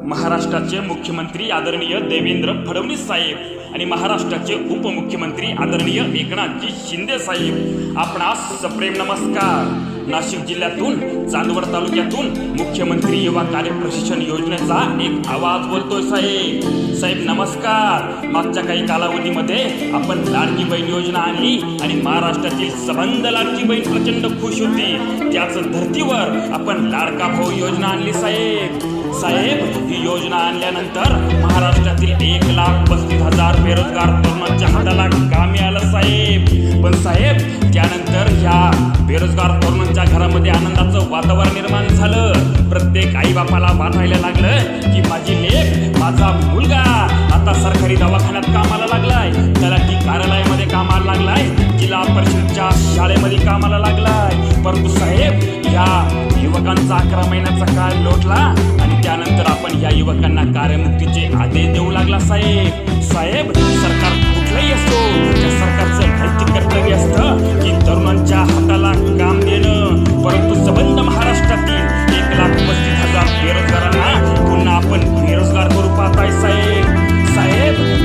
महाराष्ट्राचे मुख्यमंत्री आदरणीय देवेंद्र फडणवीस साहेब आणि महाराष्ट्राचे उपमुख्यमंत्री आदरणीय एकनाथजी शिंदे साहेब आपणास सप्रेम नमस्कार। नाशिक जिल्ह्यातून चांदवड तालुक्यातून मुख्यमंत्री युवा कार्य प्रशिक्षण योजनेचा एक आवाज बोलतोय साहेब नमस्कार। मागच्या काही कालावधीमध्ये आपण लाडकी बहीण योजना आणली आणि महाराष्ट्रातील सबंध लाडकी बहीण प्रचंड खुश होती। त्याच धर्तीवर आपण लाडका भाऊ योजना आणली साहेब ही योजना आणल्यानंतर महाराष्ट्रातील 1,35,000 बेरोजगार तरुणांच्या हाताला काम मिळालं साहेब। पण साहेब त्यानंतर ह्या बेरोजगार तरुणांच्या घरामध्ये आनंदाचं वातावरण निर्माण झालं। प्रत्येक आई बापाला वाटायला लागलं की माझी लेक माझा मुलगा आता सरकारी दवाखान्यात कामाला लागलाय, तलाठी कार्यालयामध्ये कामाला लागलाय, जिल्हा परिषदच्या शाळेमध्ये कामाला लागलाय। परंतु साहेब या युवकांचा 11 महिन्याचा काळ लोटला आणि त्यानंतर आपण या युवकांना कार्यमुक्तीचे आदेश देऊ लागला साहेब सरकार कुठलंही असतो त्या सरकारचं नैतिक कर्तव्य असतं की तरुणांच्या हाताला काम देणं। परंतु सबंध महाराष्ट्रातील 1,35,000 बेरोजगारांना पुन्हा आपण बेरोजगार करू पाहताय साहेब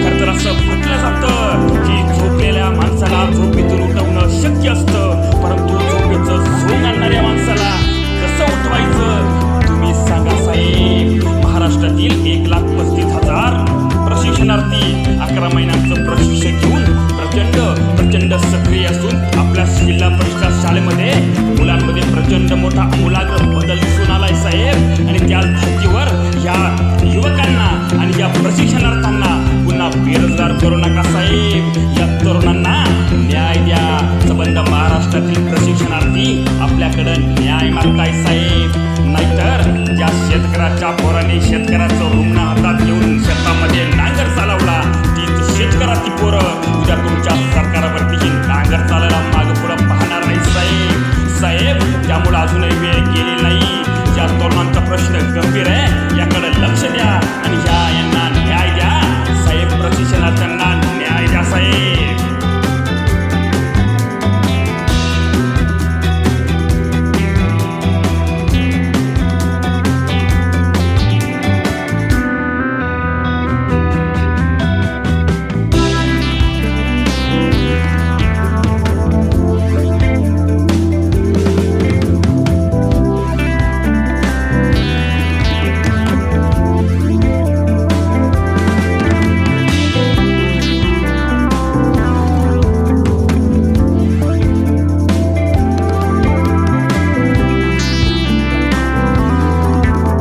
खरं तर असं म्हटलं जातं की झोपलेल्या माणसाला झोपेतून उठवणं शक्य असतं, परंतु झोपेचं झोंग आणणाऱ्या माणसाला कसं उठवायचं तुम्ही सांगा साहेब। महाराष्ट्रातील 1,35,000 प्रशिक्षणार्थी 11 महिन्यांचं प्रशिक्षण घेऊन प्रचंड सक्रिय असून आपल्या जिल्हा परिषद शाळेमध्ये मुलांमध्ये प्रचंड मोठा आमूलाग्र बदल दिसून आलाय साहेब। आणि त्या धर्तीवर या युवकांना आणि या प्रशिक्षणार्थ्यांना पुन्हा बेरोजगार करू नका साहेब। या तरुणांना न्याय द्या। सबंध महाराष्ट्रातील प्रशिक्षणार्थी आपल्याकडे न्याय मागताय साहेब। नाहीतर ज्या शेतकऱ्याच्या पोराने